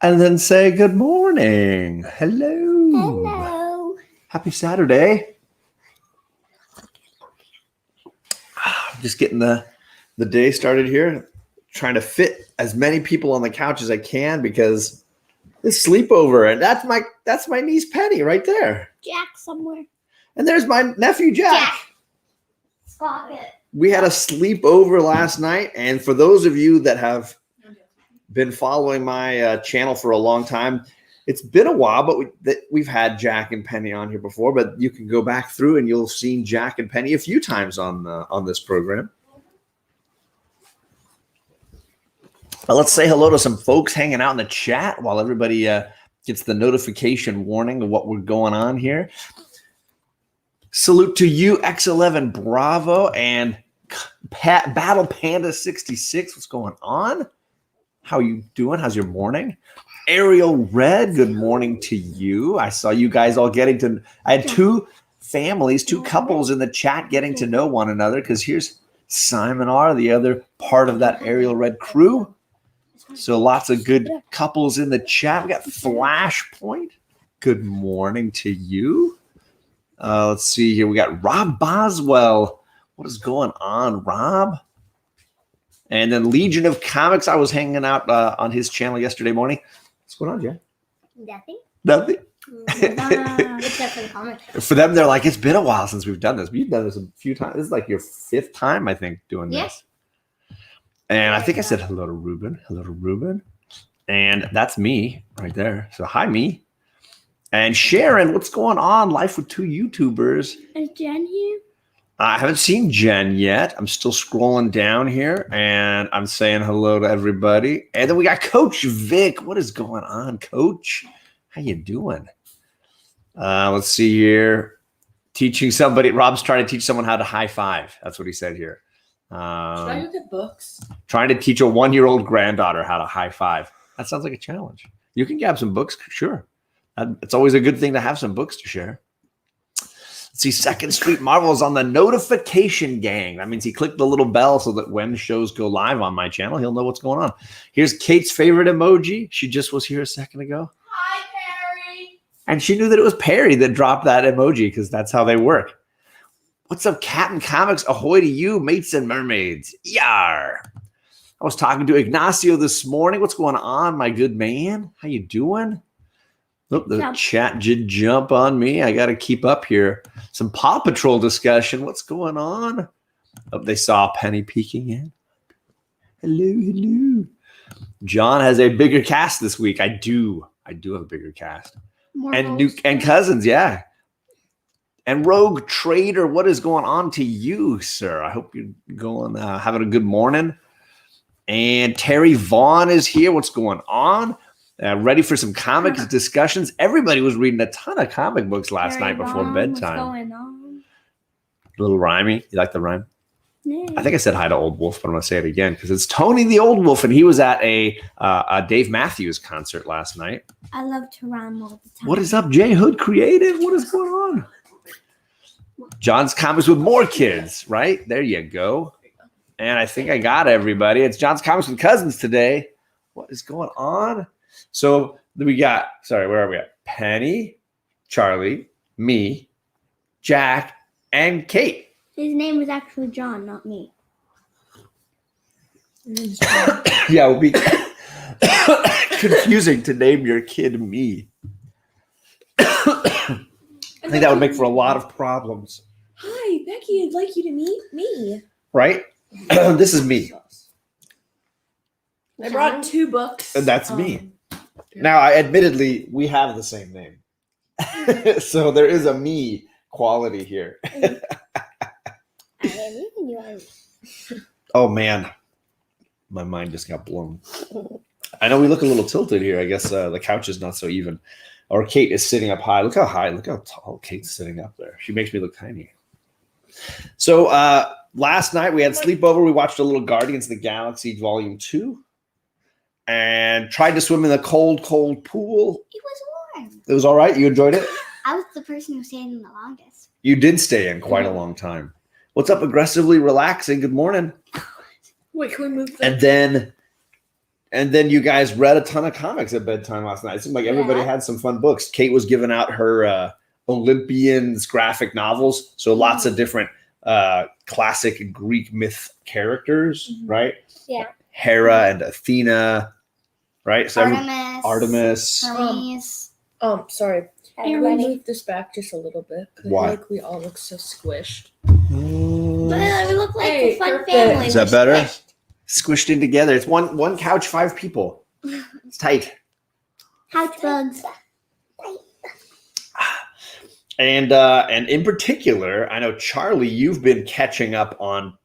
And then say good morning. Hello. Hello. Happy Saturday. Just getting the day started here. Trying to fit as many people on the couch as I can because this sleepover, and that's my niece Penny right there. Jack somewhere. And there's my nephew Jack. Stop it. We had a sleepover last night, and for those of you that have been following my channel for a long time, it's been a while, but we've had Jack and Penny on here before. But you can go back through and you'll have seen Jack and Penny a few times on this program. Let's say hello to some folks hanging out in the chat while everybody gets the notification warning of what we're going on here. Salute to you, X11 Bravo and Battle Panda 66. What's going on? How you doing? How's your morning? Ariel Red, good morning to you. I saw you guys all I had two couples in the chat getting to know one another because here's Simon R., the other part of that Ariel Red crew. So lots of good couples in the chat. We got Flashpoint. Good morning to you. Let's see here. We got Rob Boswell. What is going on, Rob? And then Legion of Comics. I was hanging out on his channel yesterday morning. What's going on, Jay? Nothing. Except for the comics. For them, they're like, it's been a while since we've done this. We've done this a few times. This is like your fifth time, I think, doing this. And I think I said hello to Ruben. Hello to Ruben. And that's me right there. So hi, me. And Sharon, what's going on? Life with two YouTubers. Is Jen here? I haven't seen Jen yet. I'm still scrolling down here, and I'm saying hello to everybody. And then we got Coach Vic. What is going on, Coach? How you doing? Let's see here. Teaching somebody. Rob's trying to teach someone how to high five. That's what he said here. Should I look at books? Trying to teach a 1-year-old granddaughter how to high five. That sounds like a challenge. You can grab some books, sure. It's always a good thing to have some books to share. Let's see, Second Street Marvel is on the notification gang. That means he clicked the little bell so that when shows go live on my channel, he'll know what's going on. Here's Kate's favorite emoji. She just was here a second ago. Hi, Perry. And she knew that it was Perry that dropped that emoji because that's how they work. What's up, Captain Comics? Ahoy to you, mates and mermaids. Yar. I was talking to Ignacio this morning. What's going on, my good man? How you doing? Look, the chat did jump on me. I got to keep up here. Some Paw Patrol discussion. What's going on? Oh, they saw Penny peeking in. Hello, hello. John has a bigger cast this week. I do have a bigger cast. And cousins, yeah. And Rogue Trader, what is going on to you, sir? I hope you're going, having a good morning. And Terry Vaughn is here. What's going on? Ready for some comics discussions. Everybody was reading a ton of comic books last night before bedtime. What's going on? A little rhymey. You like the rhyme? Yeah. I think I said hi to Old Wolf, but I'm going to say it again because it's Tony the Old Wolf, and he was at a Dave Matthews concert last night. I love to rhyme all the time. What is up, J Hood Creative? What is going on? John's Comics with More Kids, right? There you go. And I think I got everybody. It's John's Comics with Cousins today. What is going on? So we got, where are we at? Penny, Charlie, me, Jack, and Kate. His name was actually John, not me. Yeah, it would be confusing to name your kid me. I think that would make for a lot of problems. Hi, Becky. I'd like you to meet me. Right? This is me. I brought 2 books. And that's me. Now, admittedly, we have the same name. So there is a me quality here. Oh, man. My mind just got blown. I know we look a little tilted here. I guess the couch is not so even. Or Kate is sitting up high. Look how high. Look how tall Kate's sitting up there. She makes me look tiny. So last night we had sleepover. We watched a little Guardians of the Galaxy Volume 2 and tried to swim in the cold, cold pool. It was warm. It was all right? You enjoyed it? I was the person who stayed in the longest. You did stay in quite a long time. What's up, Aggressively Relaxing? Good morning. Wait, can we move that? And then And then you guys read a ton of comics at bedtime last night. It seemed like everybody had some fun books. Kate was giving out her Olympians graphic novels. So lots of different classic Greek myth characters, right? Yeah. Hera and Athena, right? So Artemis. Artemis. Hermes. Sorry. Can we move this back just a little bit? 'Cause Why? I feel like we all look so squished. But we look like a fun perfect. family. Is that better? Squished in together. It's one couch, 5 people. It's tight. Couch bugs. And in particular, I know Charlie, you've been catching up on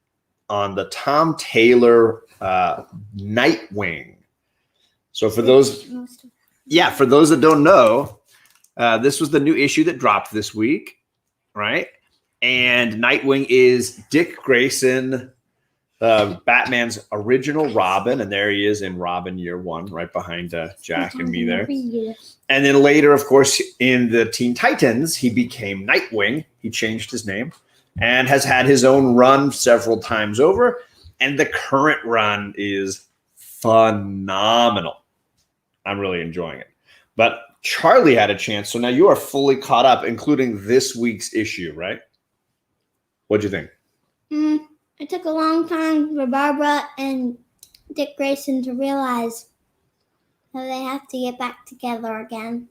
the Tom Taylor Nightwing. So for those that don't know, this was the new issue that dropped this week, right? And Nightwing is Dick Grayson, Batman's original Robin, and there he is in Robin Year One, right behind Jack and me there. And then later, of course, in the Teen Titans, he became Nightwing. He changed his name and has had his own run several times over. And the current run is phenomenal. I'm really enjoying it. But Charlie had a chance. So now you are fully caught up, including this week's issue, right? What'd you think? It took a long time for Barbara and Dick Grayson to realize that they have to get back together again.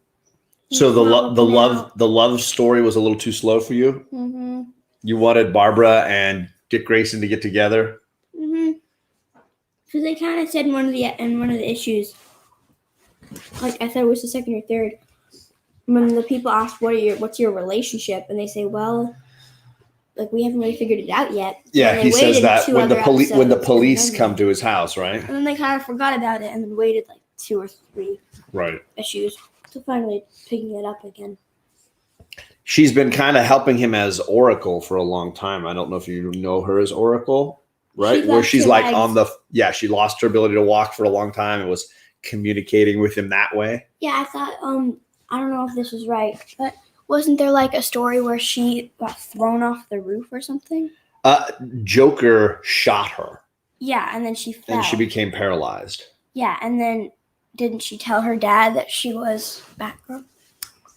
So the love story was a little too slow for you? Mm-hmm. You wanted Barbara and Dick Grayson to get together? Mm-hmm. Because they kind of said in one of the issues, like I thought it was the second or third, when the people asked what's your relationship, and they say, well, like we haven't really figured it out yet. Yeah, he says that when the police come to his house, right? And then they kind of forgot about it and then waited like 2 or 3 issues to finally picking it up again. She's been kind of helping him as Oracle for a long time. I don't know if you know her as Oracle, right? Where she's like she lost her ability to walk for a long time and was communicating with him that way. Yeah, I thought, I don't know if this is right, but wasn't there like a story where she got thrown off the roof or something? Joker shot her. Yeah, and then she fell. And she became paralyzed. Yeah, and then didn't she tell her dad that she was Batgirl?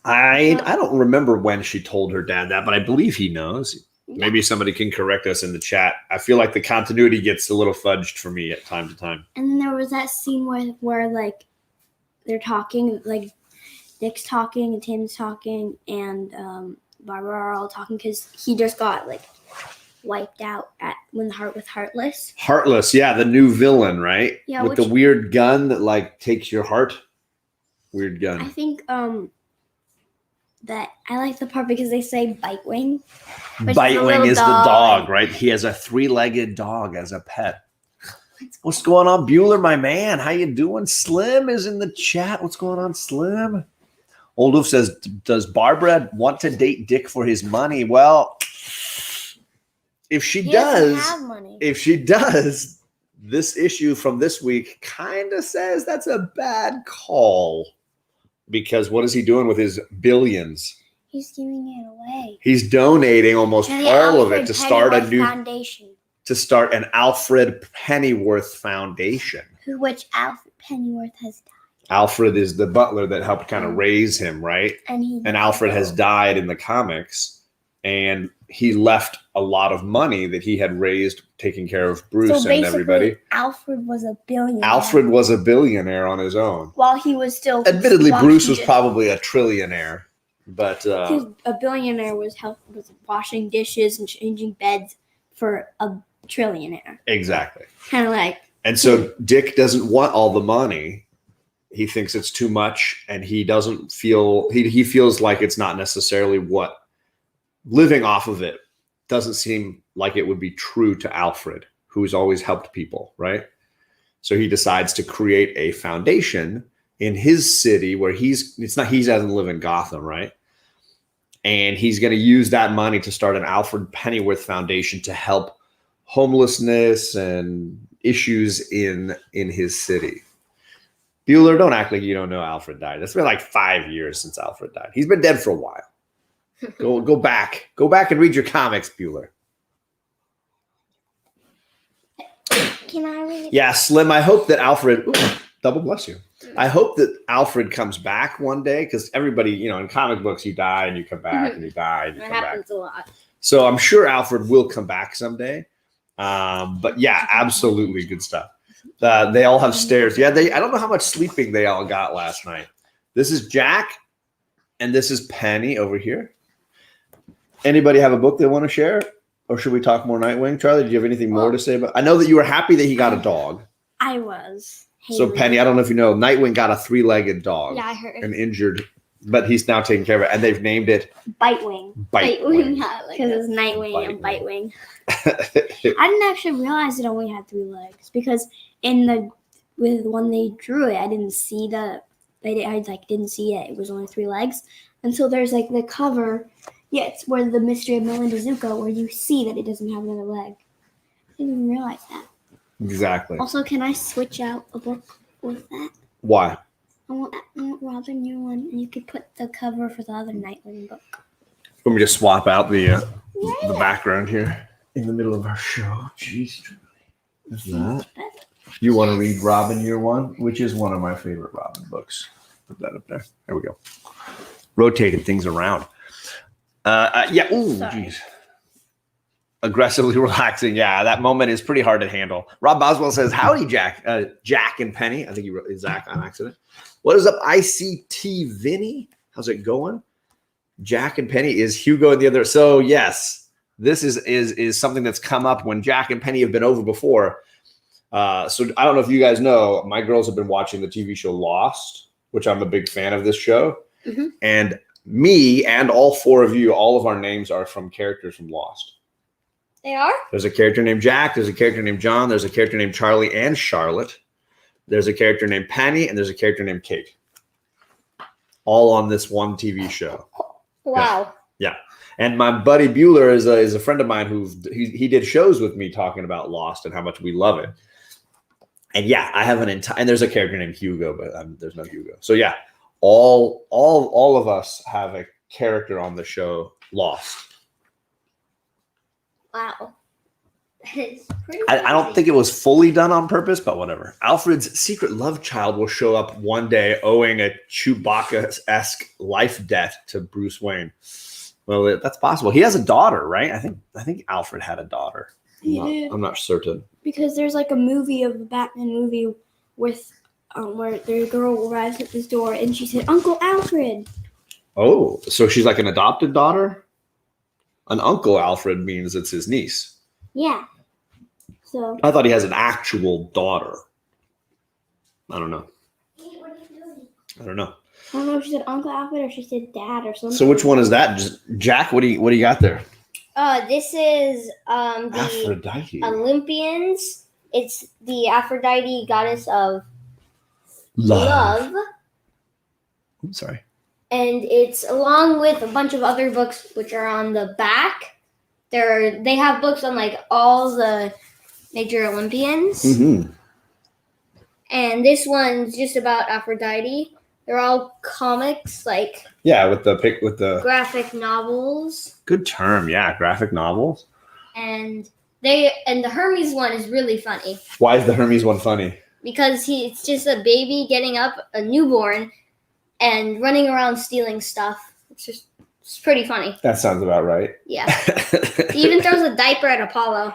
I don't remember when she told her dad that, but I believe he knows. Yeah. Maybe somebody can correct us in the chat. I feel like the continuity gets a little fudged for me at time to time. And then there was that scene where like they're talking, like Dick's talking and Tim's talking and Barbara are all talking because he just got like wiped out with Heartless. Heartless, yeah, the new villain, right? Yeah, with the weird gun that like takes your heart. Weird gun. I think that I like the part because they say Bitewing. Bitewing is the dog, right? He has a 3-legged dog as a pet. What's going on, Bueller, my man? How you doing? Slim is in the chat. What's going on, Slim? Oldoof says, does Barbara want to date Dick for his money? Well, if she does, this issue from this week kind of says that's a bad call. Because what is he doing with his billions? He's giving it away. He's donating almost all of it to start foundation. To start an Alfred Pennyworth Foundation. Which Alfred Pennyworth has died. Alfred is the butler that helped kind of raise him, right? And Alfred has died in the comics. And he left a lot of money that he had raised taking care of Bruce and everybody. Alfred was a billionaire. Alfred was a billionaire on his own. While he was still... Admittedly, Bruce was probably a trillionaire. But a billionaire was washing dishes and changing beds for a trillionaire. Exactly. Kind of like... And so Dick doesn't want all the money. He thinks it's too much, and he doesn't feel... He feels like it's not necessarily what... Living off of it doesn't seem like it would be true to Alfred, who's always helped people, right? So he decides to create a foundation in his city where he doesn't live in Gotham, right? And he's going to use that money to start an Alfred Pennyworth Foundation to help homelessness and issues in his city. Bueller, don't act like you don't know Alfred died. It's been like 5 years since Alfred died. He's been dead for a while. Go back and read your comics, Bueller. Can I read? Yeah, Slim. I hope that Alfred Double bless you. I hope that Alfred comes back one day because everybody, in comic books, you die and you come back and you die and you That come back. happens a lot. So I'm sure Alfred will come back someday. But yeah, absolutely good stuff. They all have stairs. Yeah, I don't know how much sleeping they all got last night. This is Jack and this is Penny over here. Anybody have a book they want to share? Or should we talk more Nightwing? Charlie, do you have anything more to say about? I know that you were happy that he got a dog. I was. So Haley. Penny, I don't know if you know, Nightwing got a 3-legged dog. Yeah, I heard. And injured, but he's now taking care of it, and they've named it Bitewing. Bitewing. Because it's Nightwing and Bitewing. I didn't actually realize it only had 3 legs because when they drew it, I didn't see didn't see it. It was only 3 legs until there's the cover. Yeah, it's where the Mystery of Melinda Zuko, where you see that it doesn't have another leg. I didn't even realize that. Exactly. Also, can I switch out a book with that? Why? I want Robin, your one, and you could put the cover for the other Nightwing book. Let me just swap out the background here in the middle of our show. Jeez, is that? You want to read Robin Year One, which is one of my favorite Robin books. Put that up there. There we go. Rotated things around. Yeah. Ooh, jeez. Aggressively relaxing. Yeah, that moment is pretty hard to handle. Rob Boswell says, "Howdy, Jack. Jack and Penny." I think he wrote Zach on accident. What is up, ICT Vinny? How's it going? Jack and Penny is Hugo and the other. So yes, this is something that's come up when Jack and Penny have been over before. So I don't know if you guys know, my girls have been watching the TV show Lost, which I'm a big fan of this show. Mm-hmm. And me and all 4 of you, all of our names are from characters from Lost. They are? There's a character named Jack. There's a character named John. There's a character named Charlie and Charlotte. There's a character named Penny. And there's a character named Kate. All on this one TV show. Wow. Yeah. And my buddy Bueller is a friend of mine he did shows with me talking about Lost and how much we love it. And yeah, I have and there's a character named Hugo, but there's no Hugo. So yeah, all of us have a character on the show Lost. Wow. That is pretty I don't think it was fully done on purpose, but whatever. Alfred's secret love child will show up one day owing a Chewbacca-esque life debt to Bruce Wayne. Well, that's possible. He has a daughter, right? I think Alfred had a daughter. I'm not certain. Because there's a movie of a Batman movie with where the girl arrives at his door and she said, "Uncle Alfred." Oh, so she's like an adopted daughter? An Uncle Alfred means it's his niece. Yeah. So I thought he has an actual daughter. I don't know. I don't know. I don't know if she said Uncle Alfred or she said Dad or something. So which one is that? Jack, what do you got there? This is the Aphrodite. Olympians. It's the Aphrodite goddess of love. I'm sorry. And it's along with a bunch of other books which are on the back. They have books on all the major Olympians. Mm-hmm. And this one's just about Aphrodite. They're all comics, yeah, with the graphic novels. Good term, yeah, graphic novels. And the Hermes one is really funny. Why is the Hermes one funny? Because it's just a baby getting up, a newborn, and running around stealing stuff. It's pretty funny. That sounds about right. Yeah. He even throws a diaper at Apollo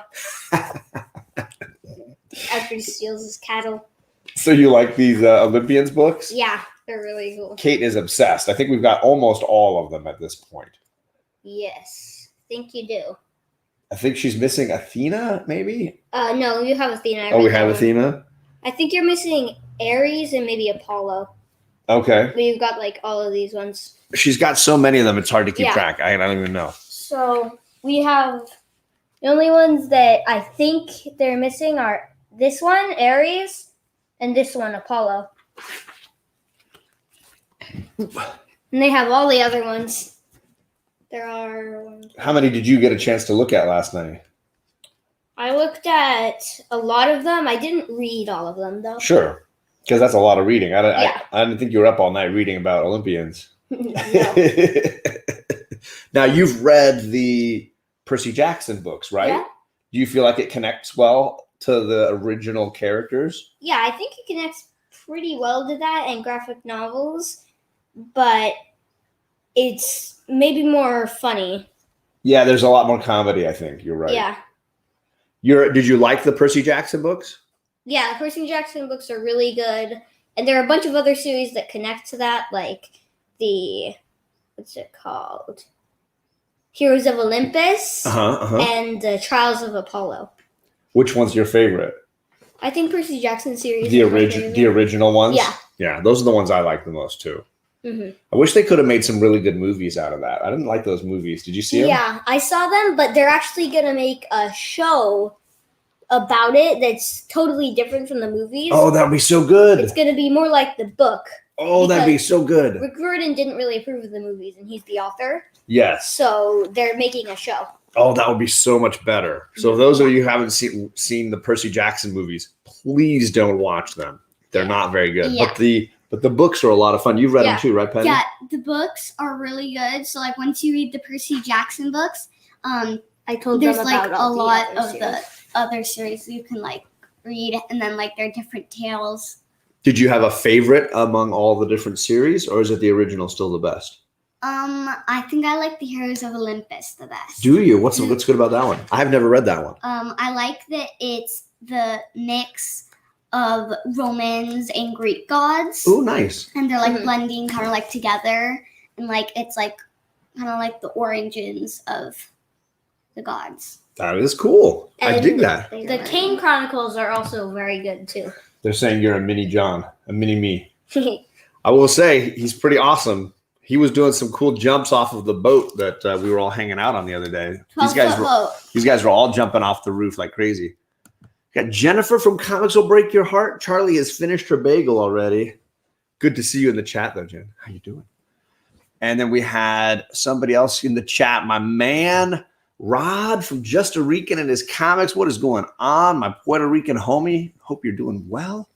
after he steals his cattle. So you like these Olympians books? Yeah, they're really cool. Kate is obsessed. I think we've got almost all of them at this point. Yes, I think you do. I think she's missing Athena, maybe? No, you have Athena. Oh, we have Athena? I think you're missing Ares and maybe Apollo. Okay. But you've got all of these ones. She's got so many of them, it's hard to keep track. I don't even know. So we have the only ones that I think they're missing are this one, Ares, and this one, Apollo. And they have all the other ones. There are... How many did you get a chance to look at last night? I looked at a lot of them. I didn't read all of them, though. Sure, because that's a lot of reading. I didn't think you were up all night reading about Olympians. No. Now, you've read the Percy Jackson books, right? Yeah. Do you feel like it connects well to the original characters? Yeah, I think it connects pretty well to that and graphic novels, but it's maybe more funny. Yeah, there's a lot more comedy, I think. You're right. Yeah. Did you like the Percy Jackson books? Yeah, the Percy Jackson books are really good. And there are a bunch of other series that connect to that, like the, what's it called? Heroes of Olympus and the Trials of Apollo. Which one's your favorite? I think Percy Jackson series. The original ones? Yeah. Yeah, those are the ones I like the most too. Mm-hmm. I wish they could have made some really good movies out of that. I didn't like those movies. Did you see them? Yeah, I saw them, but they're actually going to make a show about it that's totally different from the movies. Oh, that would be so good. It's going to be more like the book. Oh, that'd be so good. Rick Riordan didn't really approve of the movies, and he's the author. Yes. So they're making a show. Oh, that would be so much better. So those of you who haven't seen the Percy Jackson movies, please don't watch them. They're not very good. Yeah. But the books are a lot of fun. You've read them too, right, Penny? Yeah, the books are really good. So like once you read the Percy Jackson books, I told there's them like about all a the lot other of series. the other series you can like read, and then like there are different tales. Did you have a favorite among all the different series, or is it the original still the best? I think I like the Heroes of Olympus the best. Do you? What's good about that one? I've never read that one. I like that it's the mix of Romans and Greek gods. Oh, nice. And they're like blending kind of like together, and like it's like kind of like the origins of the gods. That is cool. I dig that. The Kane Chronicles are also very good too. They're saying you're a mini John, a mini me. I will say he's pretty awesome. He was doing some cool jumps off of the boat that we were all hanging out on the other day. These guys were all jumping off the roof like crazy. Got Jennifer from Comics Will Break Your Heart. Charlie has finished her bagel already. Good to see you in the chat, though, Jen. How you doing? And then we had somebody else in the chat. My man, Rod from Just a Rican and his comics. What is going on? My Puerto Rican homie. Hope you're doing well.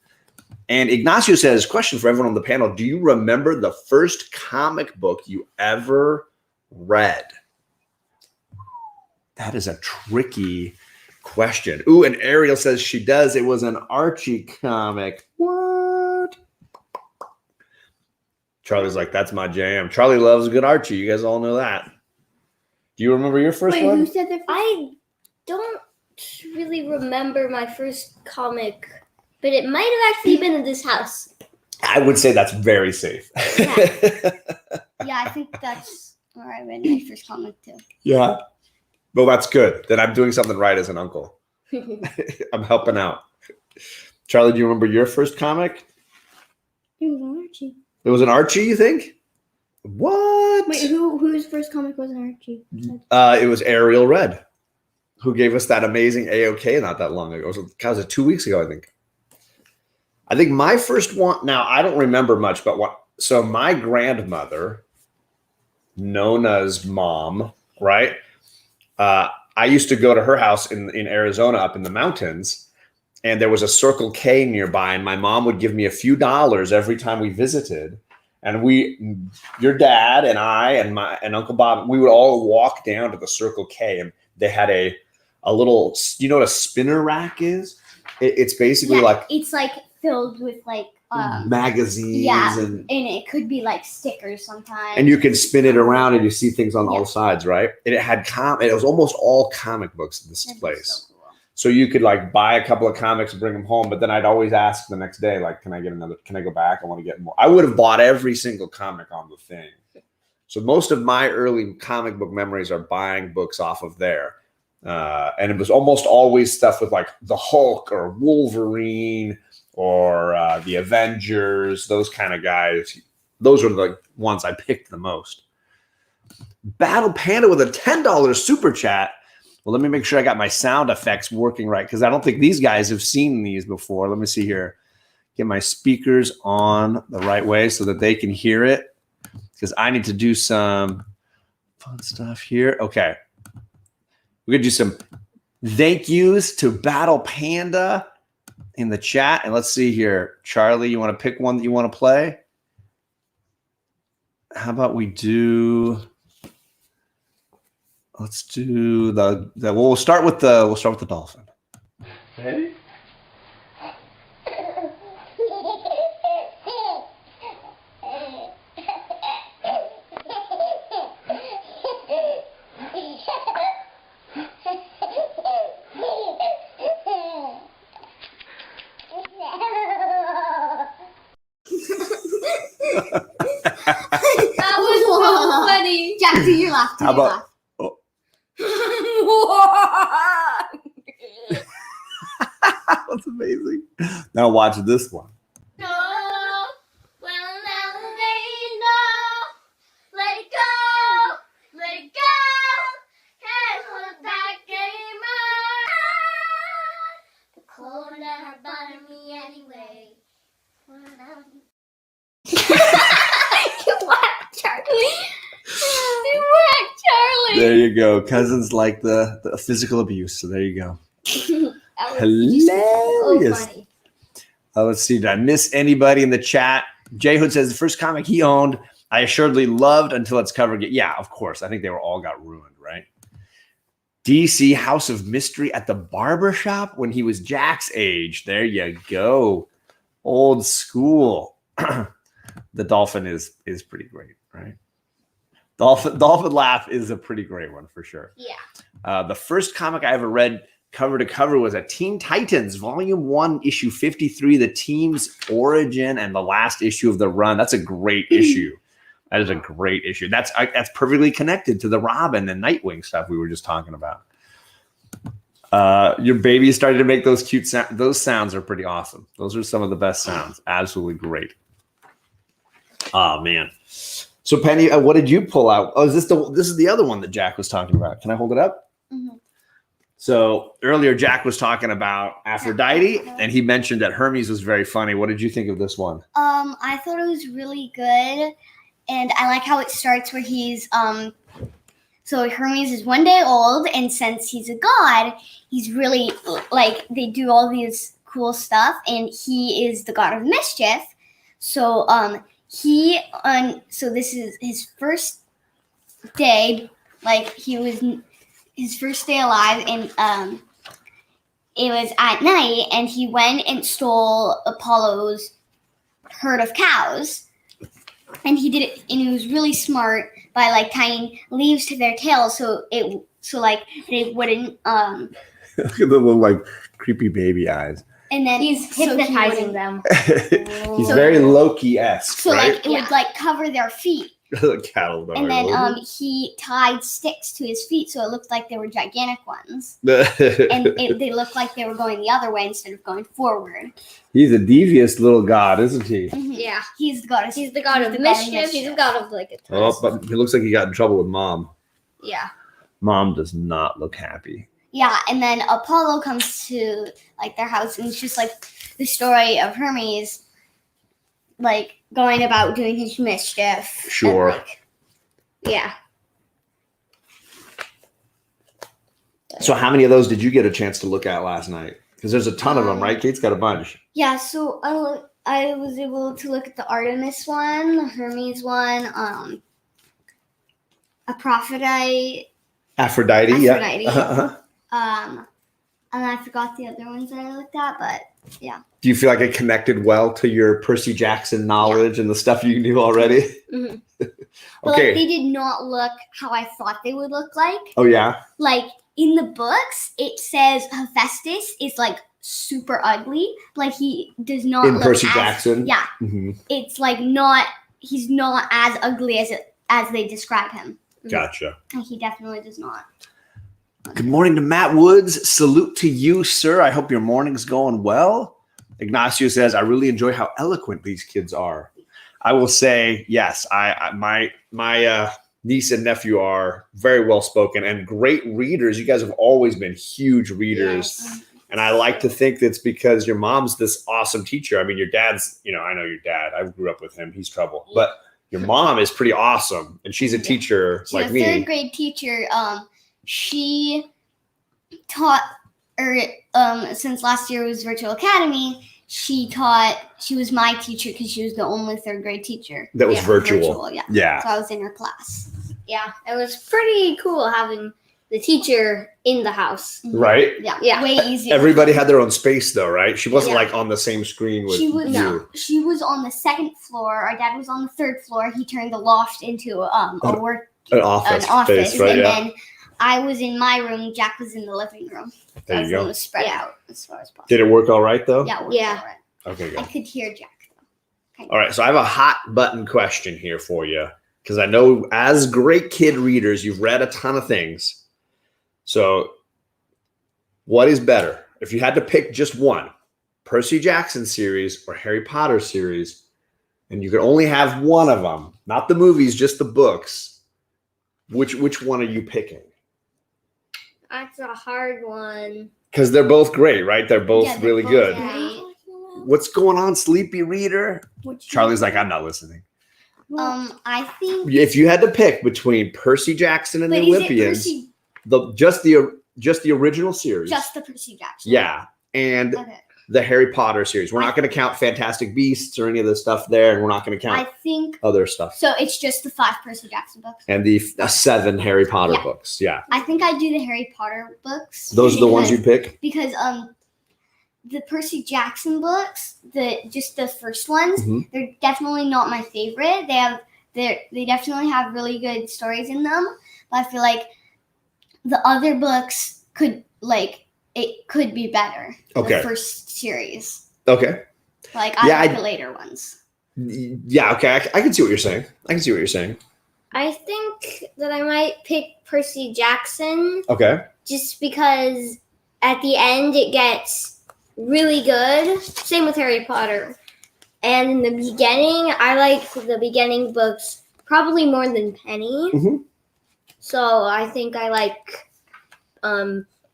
And Ignacio says, question for everyone on the panel. Do you remember the first comic book you ever read? That is a tricky question. Ooh, and Ariel says she does. It was an Archie comic. What? Charlie's like, that's my jam. Charlie loves a good Archie. You guys all know that. Do you remember your first one? Who said that? I don't really remember my first comic, but it might have actually been in this house. I would say that's very safe. Yeah, I think that's where I read my first comic too. Yeah. Well, that's good. Then I'm doing something right as an uncle. I'm helping out. Charlie, do you remember your first comic? It was an Archie. It was an Archie, you think? What? Wait, whose first comic was an Archie? It was Ariel Red, who gave us that amazing AOK not that long ago. Was it 2 weeks ago, I think. I think my first one, now I don't remember much, but so my grandmother, Nona's mom, right? I used to go to her house in Arizona up in the mountains, and there was a Circle K nearby, and my mom would give me a few dollars every time we visited. And your dad and I and Uncle Bob, we would all walk down to the Circle K, and they had a little, you know what a spinner rack is? It's basically it's like filled with like magazines, and it could be like stickers sometimes. And you can spin it around and you see things on all sides, right? And it had it was almost all comic books in this place. So cool. So you could like buy a couple of comics and bring them home, but then I'd always ask the next day, like, can I go back? I want to get more. I would have bought every single comic on the thing. So most of my early comic book memories are buying books off of there. And it was almost always stuff with like the Hulk or Wolverine or the Avengers, those kind of guys. Those were the ones I picked the most. Battle Panda with a $10 super chat. Well, let me make sure I got my sound effects working right, because I don't think these guys have seen these before. Let me see here. Get my speakers on the right way so that they can hear it, because I need to do some fun stuff here. Okay. We're going to do some thank yous to Battle Panda in the chat. And let's see here. Charlie, you want to pick one that you want to play? How about we do... Let's do we'll start with the dolphin. Ready? That was so funny. Jack, do your laugh. Do How your about- laugh. That's amazing. Now watch this one. No, well, now they know. Let it go, let it go. Can't hold back anymore. The cold never bothered me anyway. You whacked Charlie. You whacked Charlie. There you go. Cousins like the physical abuse. So there you go. That was Hilarious. funny. Let's see. Did I miss anybody in the chat? J Hood says the first comic he owned, I assuredly loved until its cover. Yeah, of course. I think they were all got ruined, right? DC House of Mystery at the barbershop when he was Jack's age. There you go. Old school. The dolphin is pretty great, right? Dolphin laugh is a pretty great one for sure. Yeah. The first comic I ever read cover to cover was a Teen Titans Volume 1, Issue 53, the team's origin and the last issue of the run. That's a great issue. That is a great issue. That's perfectly connected to the Robin and Nightwing stuff we were just talking about. Your baby started to make those cute sounds. Those sounds are pretty awesome. Those are some of the best sounds. Absolutely great. Oh, man. So, Penny, what did you pull out? Oh, this is the other one that Jack was talking about. Can I hold it up? Mm-hmm. So earlier, Jack was talking about Aphrodite, and he mentioned that Hermes was very funny. What did you think of this one? I thought it was really good, and I like how it starts where he's so Hermes is 1 day old, and since he's a god, he's really like they do all these cool stuff, and he is the god of mischief. So so this is his first day, like he was his first day alive, and it was at night, and he went and stole Apollo's herd of cows, and he did it, and he was really smart by like tying leaves to their tails so like they wouldn't Look at the little like creepy baby eyes. and then He's so he hypnotizing wouldn't- them. He's So- very Loki-esque, so right? like it would like cover their feet. The cattle. And then he tied sticks to his feet so it looked like they were gigantic ones. And they looked like they were going the other way instead of going forward. He's a devious little god, isn't he? Yeah. He's the god of He's the god of mischief. He's the god of like a Oh, but it looks like he got in trouble with Mom. yeah. Mom does not look happy. Yeah, and then Apollo comes to like their house, and it's just like the story of Hermes like going about doing his mischief. Sure. And, like, Yeah. So how many of those did you get a chance to look at last night? Because there's a ton of them, right? Kate's got a bunch. yeah, so I was able to look at the Artemis one, the Hermes one, Aphrodite, Aphrodite, Aphrodite. yeah. And I forgot the other ones that I looked at, but Do you feel like it connected well to your Percy Jackson knowledge and the stuff you knew already? Mm-hmm. but Okay. like they did not look how I thought they would look like. Oh, yeah? Like in the books, it says Hephaestus is like super ugly. Like he does not In look Percy as, Jackson? Yeah, Mm-hmm. it's like he's not as ugly as they describe him. Gotcha. And he definitely does not. Good morning to Matt Woods. Salute to you, sir. I hope your morning's going well. Ignacio says, I really enjoy how eloquent these kids are. I will say, yes, my niece and nephew are very well spoken and great readers. You guys have always been huge readers. Yes. And I like to think that's because your mom's this awesome teacher. I mean, your dad's, I know your dad. I grew up with him. He's trouble. But your mom is pretty awesome. And she's a teacher She's like a me. third grade teacher. She taught, since last year was virtual academy, she was my teacher because she was the only third grade teacher. That was Yeah, virtual. Yeah. Yeah. So I was in her class. Yeah. It was pretty cool having the teacher in the house. Right? Yeah. Yeah. Way easier. Everybody had their own space though, right? She wasn't Yeah. like on the same screen with She was you. She was on the second floor. Our dad was on the third floor. He turned the loft into a work An office space, right? and Yeah. then I was in my room. Jack was in the living room. There you Everyone go. was spread Yeah. out as far as possible. Did it work all right though? Yeah, it worked Yeah. all right. Okay, I good. could hear Jack though. All right, so I have a hot button question here for you because I know as great kid readers, you've read a ton of things. So what is better? If you had to pick just one, Percy Jackson series or Harry Potter series, and you could only have one of them, not the movies, just the books, which one are you picking? That's a hard one. Because they're both great, right? They're both really good. great. What's going on, sleepy reader? Charlie's like, I'm not listening. I think If you had to pick between Percy Jackson and the Olympians, just the original series, just the Percy Jackson. yeah, and the Harry Potter series. We're not going to count Fantastic Beasts or any of the stuff there, and we're not going to count I think other stuff. so. It's just the 5 Percy Jackson books And the 7 Harry Potter books. Yeah, I think I do the Harry Potter books. those are the ones you pick. Because the Percy Jackson books, just the first ones, they're definitely not my favorite. They definitely have really good stories in them, but I feel like the other books could be better. Okay. The first series. Okay. Like I like the later ones. Yeah. Okay. I can see what you're saying. I think that I might pick Percy Jackson Okay. just because at the end it gets really good. Same with Harry Potter. And in the beginning, I like the beginning books probably more than Penny. Mhm. So I think I like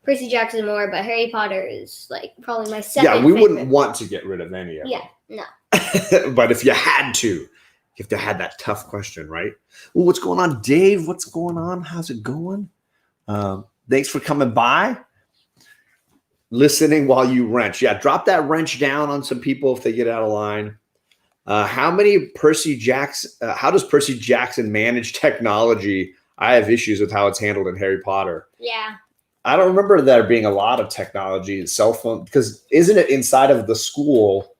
Percy Jackson more, but Harry Potter is like probably my second Yeah, we favorite. wouldn't want to get rid of any of them. Yeah, no. But if you had to, if you had that tough question, right? Well, what's going on, Dave? What's going on? How's it going? Thanks for coming by. Listening while you wrench. Yeah, drop that wrench down on some people if they get out of line. How does Percy Jackson manage technology? I have issues with how it's handled in Harry Potter. Yeah. I don't remember there being a lot of technology, cell phone, because isn't it inside of the school,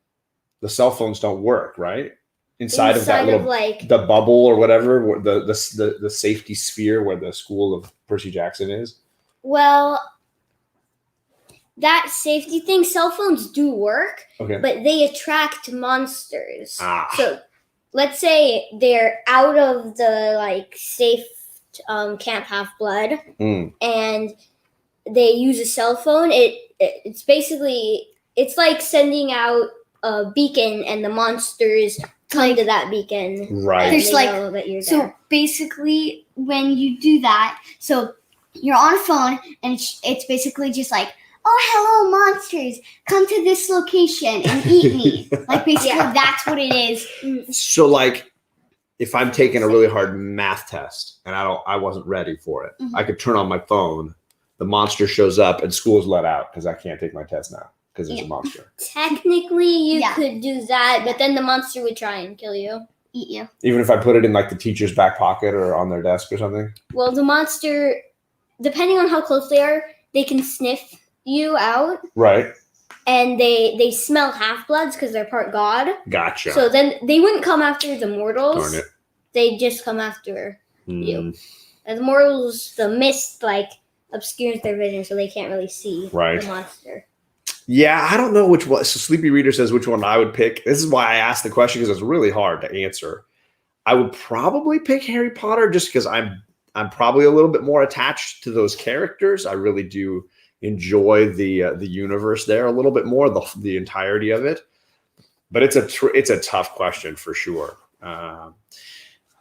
the cell phones don't work, right? Inside of that little, the bubble or whatever, the safety sphere where the school of Percy Jackson is. Well, that safety thing, cell phones do work, Okay. but they attract monsters. Ah. So let's say they're out of the safe can't have blood, and they use a cell phone. It's basically like sending out a beacon, and the monsters come to that beacon. Right. And There's they know that you're there. So basically, when you do that, so you're on a phone, and it's basically just like, oh, hello, monsters, come to this location and eat me. Basically, that's what it is. So if I'm taking a really hard math test and I wasn't ready for it, I could turn on my phone, the monster shows up, and school's let out because I can't take my test now because there's a monster. Technically, you could do that, but then the monster would try and kill you. Eat you. Even if I put it in the teacher's back pocket or on their desk or something? Well, the monster, depending on how close they are, they can sniff you out. Right. And they smell half-bloods because they're part god. Gotcha. So then they wouldn't come after the mortals. Darn it. They just come after you. And the mortals, the mist obscures their vision, so they can't really see the monster. Yeah, I don't know which one. So Sleepy Reader says which one I would pick. This is why I asked the question, because it's really hard to answer. I would probably pick Harry Potter just because I'm probably a little bit more attached to those characters. I really do enjoy the universe there a little bit more, the entirety of it. But it's a tough question for sure.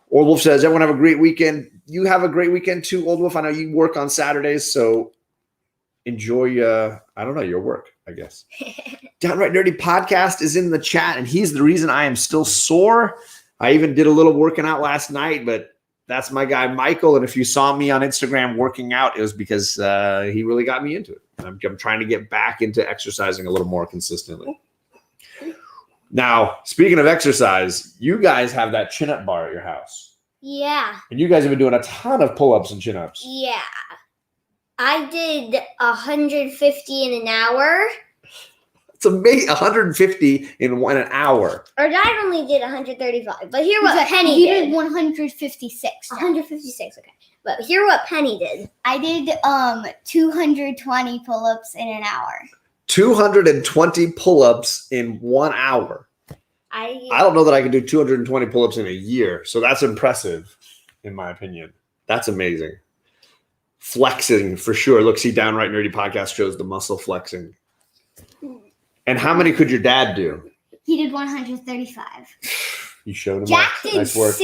Old Wolf says, everyone have a great weekend. You have a great weekend too, Old Wolf. I know you work on Saturdays, so enjoy your work, I guess. Downright Nerdy Podcast is in the chat, and he's the reason I am still sore. I even did a little working out last night, but that's my guy, Michael. And if you saw me on Instagram working out, it was because he really got me into it. I'm trying to get back into exercising a little more consistently. Now, speaking of exercise, you guys have that chin-up bar at your house. Yeah. And you guys have been doing a ton of pull-ups and chin-ups. Yeah. I did 150 in an hour. It's amazing. 150 in an hour. Or Dad only did 135. But hear what Penny He did. did 156. 156, okay. But hear what Penny did. I did 220 pull-ups in an hour. 220 pull-ups in 1 hour. I don't know that I can do 220 pull-ups in a year. So that's impressive, in my opinion. That's amazing. Flexing for sure. Look, see, Downright Nerdy Podcast shows the muscle flexing. And how many could your dad do? He did 135. You showed him. Jack that. did Nice work.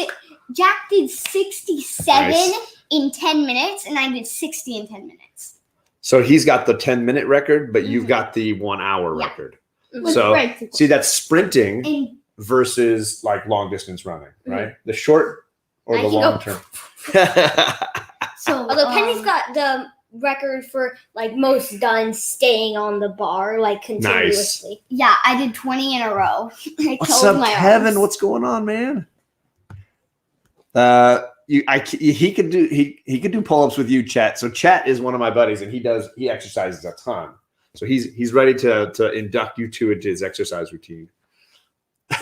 Jack did 67 Nice. in 10 minutes, and I did 60 in 10 minutes. So he's got the 10-minute record, but you've got the 1 hour Yeah. record. With So breaks. see, that's sprinting And versus like long distance running, right? The short or I the can long go- term. so, Although Penny's got the record for like most done staying on the bar like continuously. yeah, I did 20 in a row. I What's killed up, my Kevin? arms. What's going on, man? He could do pull-ups with you, Chet. So Chet is one of my buddies, and he exercises a ton. So he's ready to induct you into his exercise routine.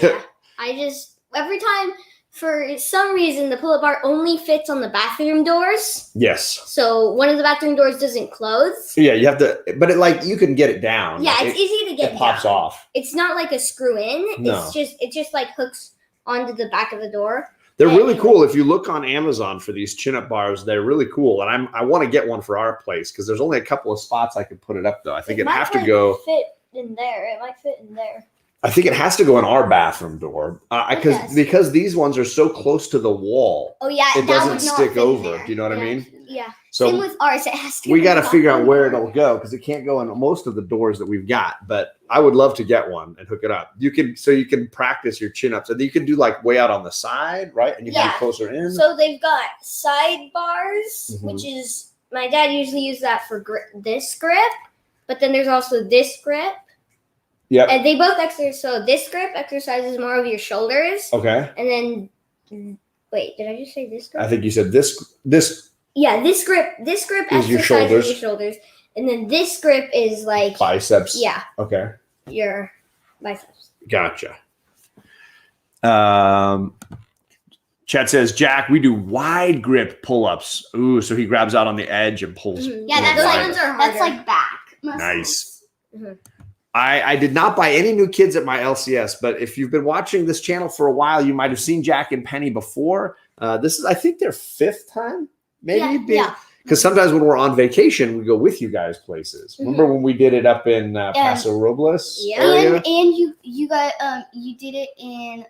Yeah. I just every time for some reason the pull-up bar only fits on the bathroom doors. Yes. So one of the bathroom doors doesn't close. Yeah, you have to, but you can get it down. Yeah, Like, it's easy to get it pops down. off. It's not like a screw in. No. It just like hooks onto the back of the door. They're really cool. If you look on Amazon for these chin-up bars, they're really cool. And I want to get one for our place because there's only a couple of spots I could put it up though. I think it might have to like go. fit in there. It might fit in there. I think it has to go in our bathroom door Yes. because these ones are so close to the wall. Oh, yeah, It that doesn't would not stick fit over. there. Do you know what I Yeah. mean? Yeah. Same So with ours. It has to we go got to in the figure out bathroom where door. it'll go because it can't go in most of the doors that we've got. But I would love to get one and hook it up. You can practice your chin ups, and you can do like way out on the side, right? And you can Yeah. be closer in. So they've got side bars, Mhm. which is my dad usually uses that for this grip, but then there's also this grip, Yep. and they both exercise. So this grip exercises more of your shoulders, Okay. and then wait, did I just say this grip? I think you said this. Yeah, this grip Is your exercises shoulders. your shoulders, and then this grip is like Biceps. yeah, Okay. your biceps. Gotcha. Chat says, Jack, we do wide grip pull-ups. Ooh, so he grabs out on the edge and pulls. Mhm. Yeah, Those that's ones like, are that's harder. like back muscles. Nice. Mhm. I did not buy any new kids at my LCS, but if you've been watching this channel for a while, you might have seen Jack and Penny before. This is, I think, their 5th time, maybe. Yeah. Because sometimes when we're on vacation, we go with you guys places. Remember when we did it up in Paso Robles Yeah. area? And you got you did it in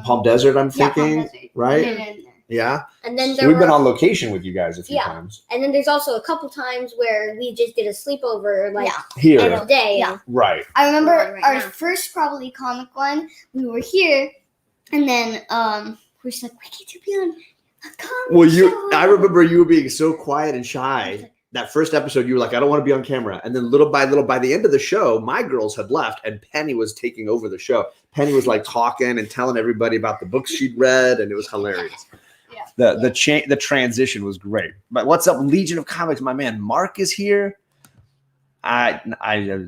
Palm Desert, I'm yeah, Palm thinking, Desert. right? You did it in there. Yeah. And then So there we've been were- on location with you guys a few Yeah. times. And then there's also a couple times where we just did a sleepover like Yeah. Here. every day. Yeah. Right. I remember Right our now. first probably comic one. We were here, and then we're just like, we need to be on a comic Well, show. I remember you being so quiet and shy. That first episode, you were like, I don't want to be on camera. And then little by little, by the end of the show, my girls had left and Penny was taking over the show. Penny was like talking and telling everybody about the books she'd read, and it was hilarious. Yeah. The transition was great. But what's up, Legion of Comics? My man Mark is here. I'm not going to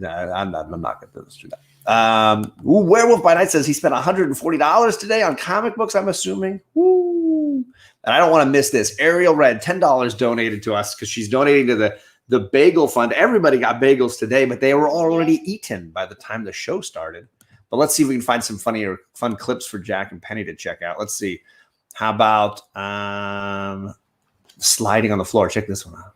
do that. Werewolf by Night says he spent $140 today on comic books, I'm assuming. Woo. And I don't want to miss this. Ariel Red, $10 donated to us because she's donating to the bagel fund. Everybody got bagels today, but they were already eaten by the time the show started. But let's see if we can find some fun clips for Jack and Penny to check out. Let's see. How about sliding on the floor? Check this one out.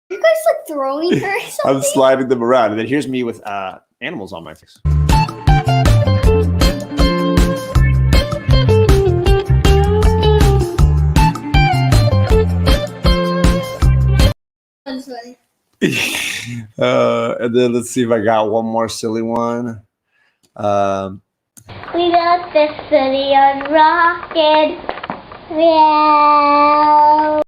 you guys like throwing her or something? I'm sliding them around. And then here's me with animals on my face. That's funny. And then let's see if I got one more silly one. We got this city on rocket. Meow.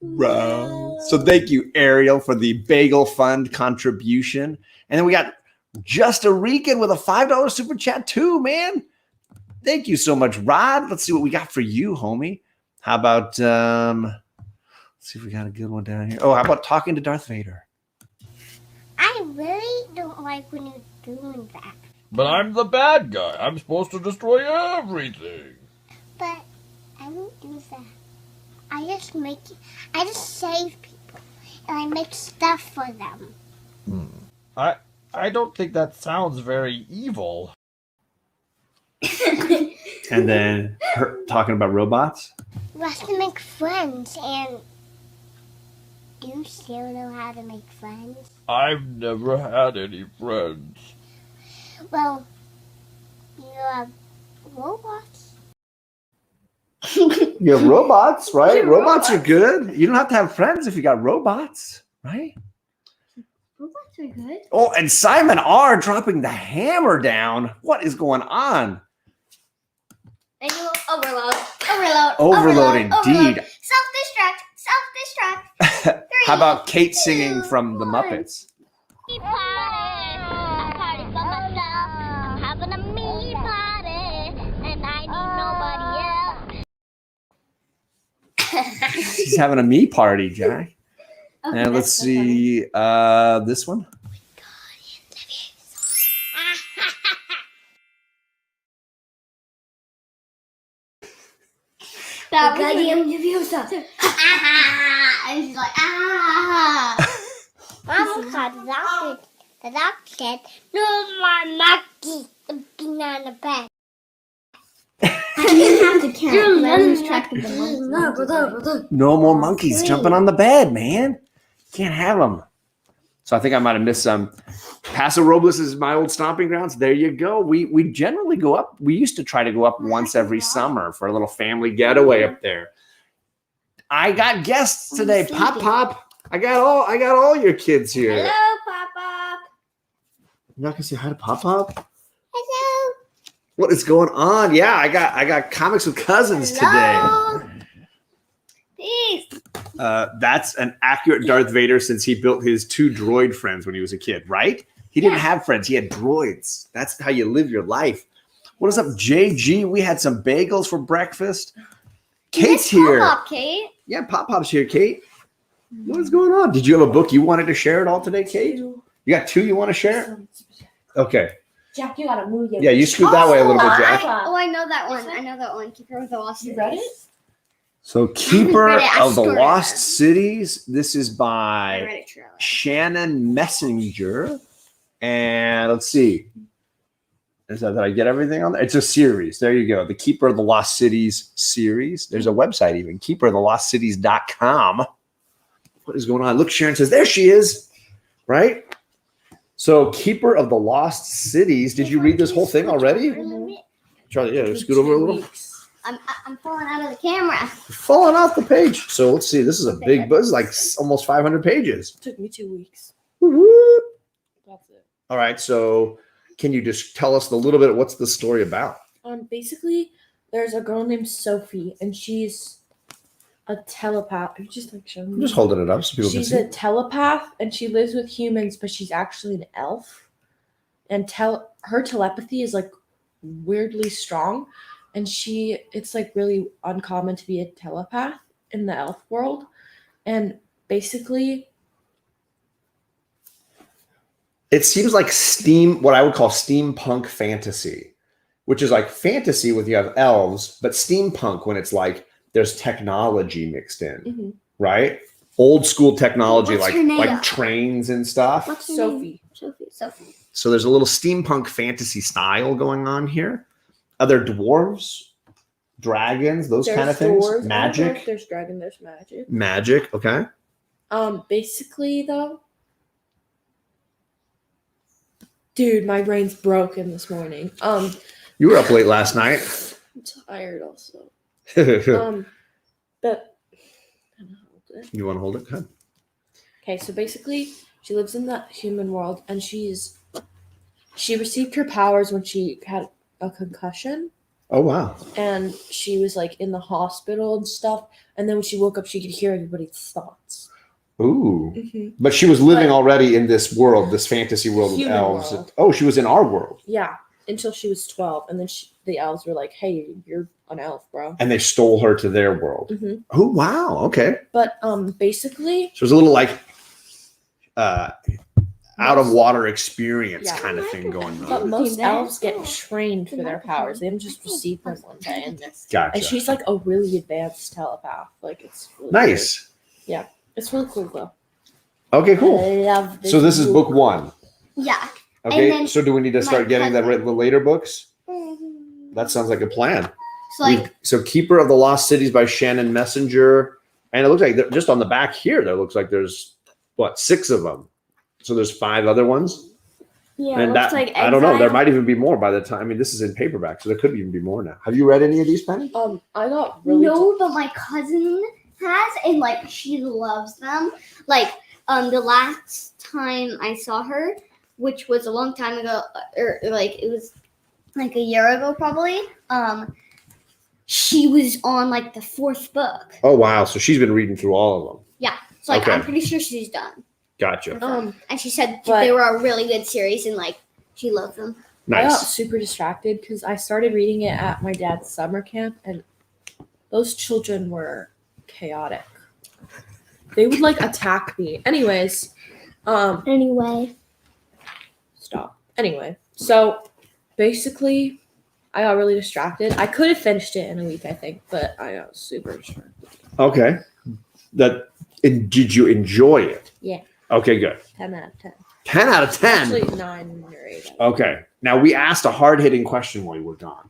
Bro. So thank you, Ariel, for the Bagel Fund contribution. And then we got Just a Rican with a $5 super chat too, man. Thank you so much, Rod. Let's see what we got for you, homie. How about let's see if we got a good one down here. Oh, how about talking to Darth Vader? I'm really don't like when you're doing that. But I'm the bad guy. I'm supposed to destroy everything. But I don't do that. I just save people. And I make stuff for them. I don't think that sounds very evil. And then her talking about robots. You have to make friends, and do you still know how to make friends? I've never had any friends. Well, you have robots. You have robots, right? Robots are good. You don't have to have friends if you got robots, right? Robots are good. Oh, and Simon R dropping the hammer down. What is going on? And you overload. Overload indeed. Self-destruct. Self-destruct. How about Kate singing from the Muppets? Me party. A party for myself. I'm having a me party. And I need nobody else. She's having a me party, Jack. And let's see this one. That goddamn Leviosa. And she's like, Mama called the doctor. The doctor said, no more monkeys being on the bed. I didn't have to count. I lose track of the monkeys. No more monkeys jumping on the bed, man. Can't have them. So I think I might have missed some. Paso Robles is my old stomping grounds. There you go. We generally go up. We used to try to go up once every summer for a little family getaway up there. I got guests today. Pop Pop. I got all your kids here. Hello, Papa. You're not gonna say hi to Pop Pop? Hello. What is going on? Yeah, I got comics with cousins today. peace. That's an accurate Darth Vader since he built his 2 droid friends when he was a kid, right? He didn't have friends. He had droids. That's how you live your life. What is up, JG? We had some bagels for breakfast. Kate's here. Pop-up, Kate. Yeah, Pop Pop's here, Kate. What is going on? Did you have a book you wanted to share it all today, Kate? You got 2 you want to share? Okay. Jack, you gotta move your. Yeah, you scoot that way a little bit, Jack. I know that one. I know that one. Keeper of the Lost You read Cities. it? So, Keeper read it. I of the started Lost it. Cities. This is I by read it trailer. Shannon Messenger. And let's see. Did I get everything on there? It's a series. There you go. The Keeper of the Lost Cities series. There's a website even, keeperoftheLostCities.com. What is going on? Look, Sharon says, there she is. Right? So, Keeper of the Lost Cities. Did you read this whole thing already? Charlie, yeah, scoot over a little. I'm falling out of the camera. Falling off the page. So let's see. This is a big book. This is like almost 500 pages. Took me 2 weeks. Woo-woo. That's it. All right. So can you just tell us a little bit? What's the story about? Basically, there's a girl named Sophie, and she's a telepath. I'm just like showing I'm just holding it up so people She's can see. a telepath, and she lives with humans, but she's actually an elf. And her telepathy is like weirdly strong, and it's like really uncommon to be a telepath in the elf world. And basically, It seems like what I would call steampunk fantasy, which is like fantasy with you have elves, but steampunk when it's like there's technology mixed in, right? Old school technology, What's her name? like trains and stuff. What's her Sophie. name? Sophie. So there's a little steampunk fantasy style going on here. Other dwarves, dragons, those kind of things. Doors. I don't know Magic. if there's dragon. There's magic. Magic. Okay. Basically though, dude, my brain's broken this morning. You were up late last night. I'm tired also. You But want to hold it? Good. okay, so basically, she lives in the human world, and she received her powers when she had a concussion, Oh, wow. and she was like in the hospital and stuff. And then when she woke up, she could hear everybody's thoughts. Ooh. Mm-hmm. But she was living But- already in this world, this fantasy world of Human elves. world. Oh, she was in our world. Yeah, until she was 12, and then the elves were like, "Hey, you're an elf, bro." And they stole her to their world. Mm-hmm. Oh, wow. Okay. But basically, So it was a little like out of water experience Yeah. kind of thing going But on. most elves get trained for their powers. They don't just receive them one day. And Gotcha. she's like a really advanced telepath. Like it's really Nice. Weird. It's really cool though. Okay, cool. I love this. So this is book 1. Yeah. Okay, then so do we need to start my getting the cousin- later books? That sounds like a plan. So like So Keeper of the Lost Cities by Shannon Messenger. And it looks like just on the back here, there looks like there's, 6 of them. So there's 5 other ones. Yeah, And looks that, like I don't know, there Exile. might even be more by the time. I mean, this is in paperback, so there could even be more now. Have you read any of these, Penny? I got really no, but my cousin has, and like she loves them. Like the last time I saw her, which was a long time ago, or like it was like a year ago probably. She was on like the 4th book. Oh, wow. So she's been reading through all of them. So like Okay. I'm pretty sure she's done. Gotcha. And she said but- they were a really good series, and like she loved them. I got Nice. super distracted because I started reading it at my dad's summer camp, and those children were chaotic. They would like attack me. Anyways, Anyway, stop. Anyway, so basically, I got really distracted. I could have finished it in a week, I think, but I got super distracted. Okay. Did you enjoy it? Yeah. Okay, good. 10 out of 10. 10 out of 10. Actually, 9 or 8. Okay. Now we asked a hard-hitting question while you were gone.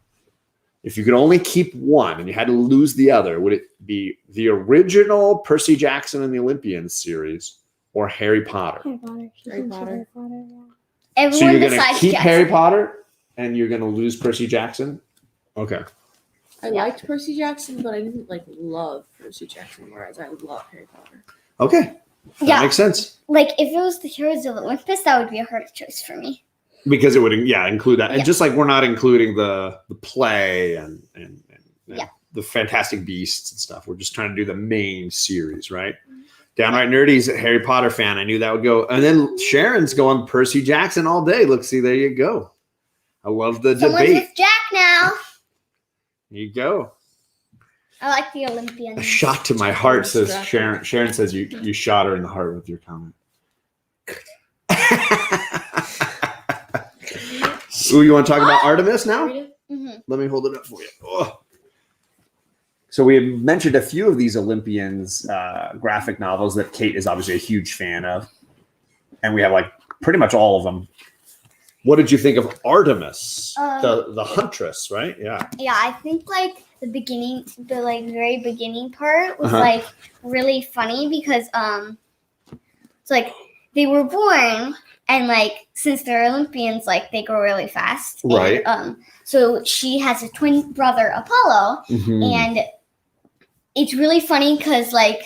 If you could only keep one and you had to lose the other, would it be the original Percy Jackson and the Olympians series or Harry Potter? Harry Potter. Harry Potter. So Everyone you're going to besides keep Jackson. Harry Potter and you're going to lose Percy Jackson? Okay. I liked Percy Jackson, but I didn't like love Percy Jackson, whereas I love Harry Potter. Okay. That Yeah. makes sense. Like if it was the Heroes of Olympus, that would be a hard choice for me. Because it would, include that. And Yeah. just like we're not including the play and Yeah. the Fantastic Beasts and stuff. We're just trying to do the main series, right? Downright Nerdy's a Harry Potter fan. I knew that would go. And then Sharon's going Percy Jackson all day. Look, see, there you go. I love the Someone's debate. with Jack now. There you go. I like the Olympians. A shot to my heart, says Sharon. Sharon says you shot her in the heart with your comment. Ooh, you want to talk about Artemis now? Read it? Mhm. Let me hold it up for you. Oh. So we had mentioned a few of these Olympians graphic novels that Kate is obviously a huge fan of. And we have like pretty much all of them. What did you think of Artemis? The huntress, right? Yeah. Yeah, I think like the beginning, the like very beginning part was Uh-huh. like really funny because it's like they were born and like since they're Olympians, like they grow really fast. Right. And, so she has a twin brother, Apollo, Mhm. and it's really funny because like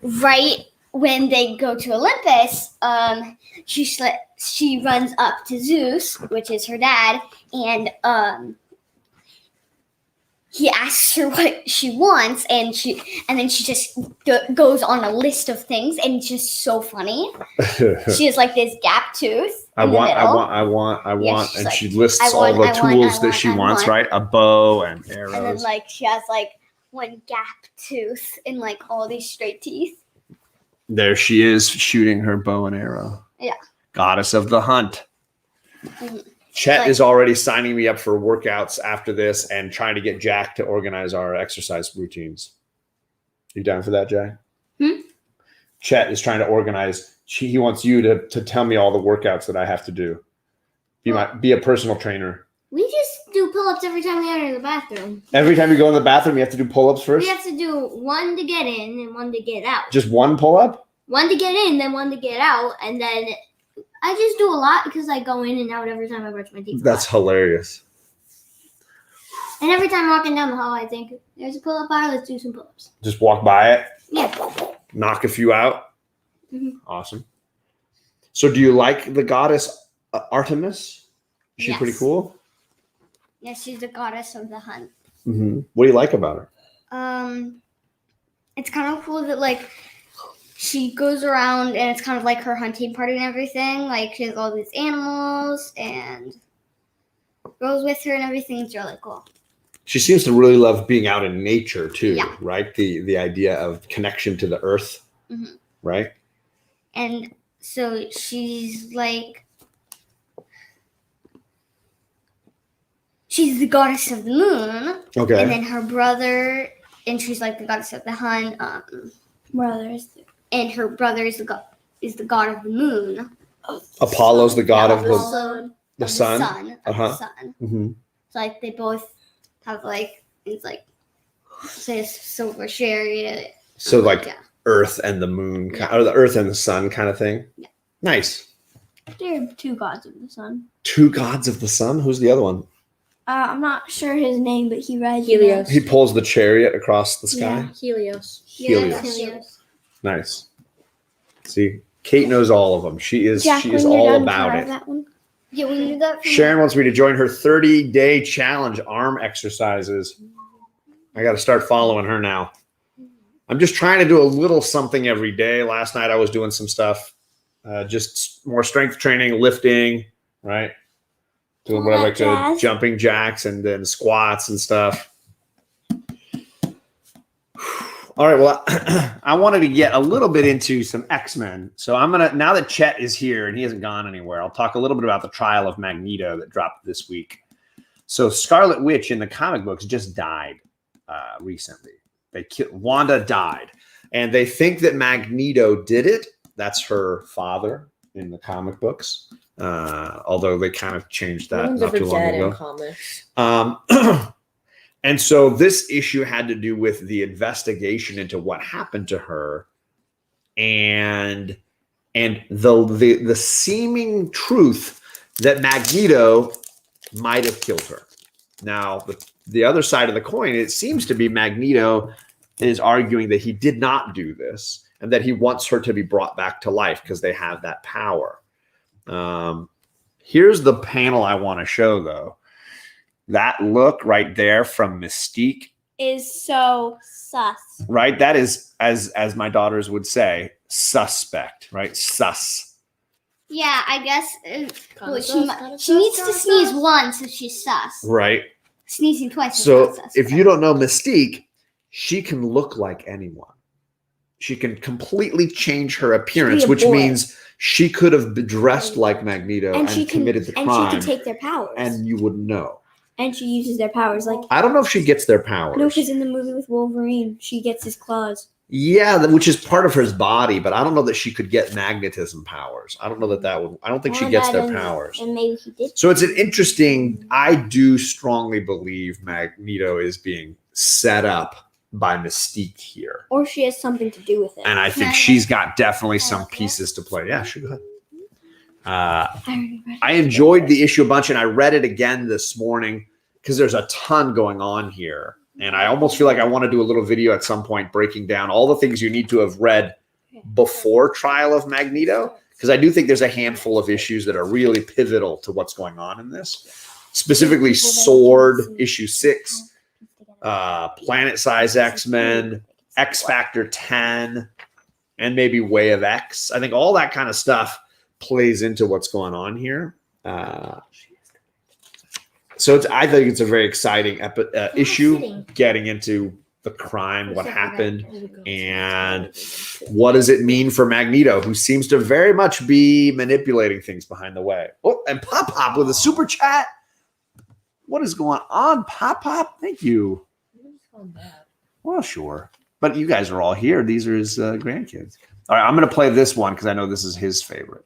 right when they go to Olympus, she runs up to Zeus, which is her dad, and he asks her what she wants, and then she just goes on a list of things, and it's just so funny. She has like this gap tooth. I in the want, middle. she's and like, she lists I all want, the I want, tools I that want, she I wants, want. right? A bow and And then arrows. like she has like one gap tooth and like all these straight teeth. There she is shooting her bow and arrow. Yeah. Goddess of the hunt. Mhm. Chet Like- is already signing me up for workouts after this and trying to get Jack to organize our exercise routines. You down for that, Jack? Chet is trying to organize. He wants you to tell me all the workouts that I have to do. Be a personal trainer. we just do pull-ups every time we enter the bathroom. Every time you go in the bathroom, you have to do pull-ups first? We have to do one to get in and one to get out. Just one pull-up? One to get in, then one to get out, and then I just do a lot because I go in and out every time I brush my teeth. That's hilarious. And every time walking down the hall, I think there's a pull-up bar. Let's do some pull-ups. Just walk by it, Yeah. knock a few out. Mhm. Awesome. So do you like the goddess Artemis? Is she pretty Yes. cool? Yeah, she's the goddess of the hunt. Mm-hmm. What do you like about her? It's kind of cool that like she goes around and it's kind of like her hunting party and everything. Like she has all these animals and goes with her and everything. It's really cool. She seems to really love being out in nature too, Yeah. right? The idea of connection to the earth, Mhm. right? And So she's like, she's the goddess of the moon. Okay. And then her brother, and she's like the goddess of the hun. Brothers. And her brother is the god of the moon. Apollo's the god of Apollo the sun. Of Uh-huh. the sun. Mm-hmm. So like they both have like it's like say a silver chariot. So like Yeah. Earth and the moon, or the Earth and the sun kind of thing. Yeah. Nice. They're two gods of the sun. Two gods of the sun. Who's the other one? I'm not sure his name, but he rides Helios. He pulls the chariot across the sky. Yeah. Helios. Helios. Nice. See, Kate knows all of them. She is Jack, she is when you're all done, about try it. that one. Yeah, we knew that. From Sharon wants me to join her 30-day challenge arm exercises. I got to start following her now. I'm just trying to do a little something every day. Last night I was doing some stuff, just more strength training, lifting, right? Doing what I like to, Jazz. jumping jacks and then squats and stuff. All right, well, I wanted to get a little bit into some X-Men. So I'm going to, now that Chet is here and he hasn't gone anywhere, I'll talk a little bit about the trial of Magneto that dropped this week. So Scarlet Witch in the comic books just died recently. Wanda died. And they think that Magneto did it. That's her father in the comic books. Although they kind of changed that One's not ever too long dead in ago. comics. And so this issue had to do with the investigation into what happened to her and the seeming truth that Magneto might have killed her. Now, the other side of the coin, it seems to be Magneto is arguing that he did not do this and that he wants her to be brought back to life because they have that power. Here's the panel I want to show, though. That look right there from Mystique Is so sus. right? That is, as my daughters would say, suspect, right? Sus. Yeah, I guess well, Kinda she needs to sus. sneeze once, so she's sus. Right. Sneezing twice. So is not sus. if you don't know Mystique, she can look like anyone. She can completely change her appearance, a which boy. means she could have been dressed like Magneto and, she can committed the crime, and she can take their powers. and you wouldn't know. And she uses their powers like I don't know if she gets their powers. no, because in the movie with Wolverine, she gets his claws. Yeah, which is part of her body, but I don't know that she could get magnetism powers. I don't know that would. I don't think she Or gets that their and- powers. And maybe he did. So it's an interesting. I do strongly believe Magneto is being set up by Mystique here, Or she has something to do with it. and I think Yeah. she's got definitely some Okay. pieces to play. Yeah, sure. Go ahead. I already read I it. enjoyed the issue a bunch, and I read it again this morning because there's a ton going on here. And I almost feel like I want to do a little video at some point breaking down all the things you need to have read before Trial of Magneto, because I do think there's a handful of issues that are really pivotal to what's going on in this. Specifically, Sword, issue 6, Planet Size X-Men, X Factor 10, and maybe Way of X. I think all that kind of stuff plays into what's going on here. So I think it's a very exciting issue, getting into the crime, what happened, and what does it mean for Magneto, who seems to very much be manipulating things behind the way. Oh, and Pop Pop with a super chat. What is going on, Pop Pop? Thank you. Well, sure. But you guys are all here. These are his grandkids. All right, I'm going to play this one because I know this is his favorite.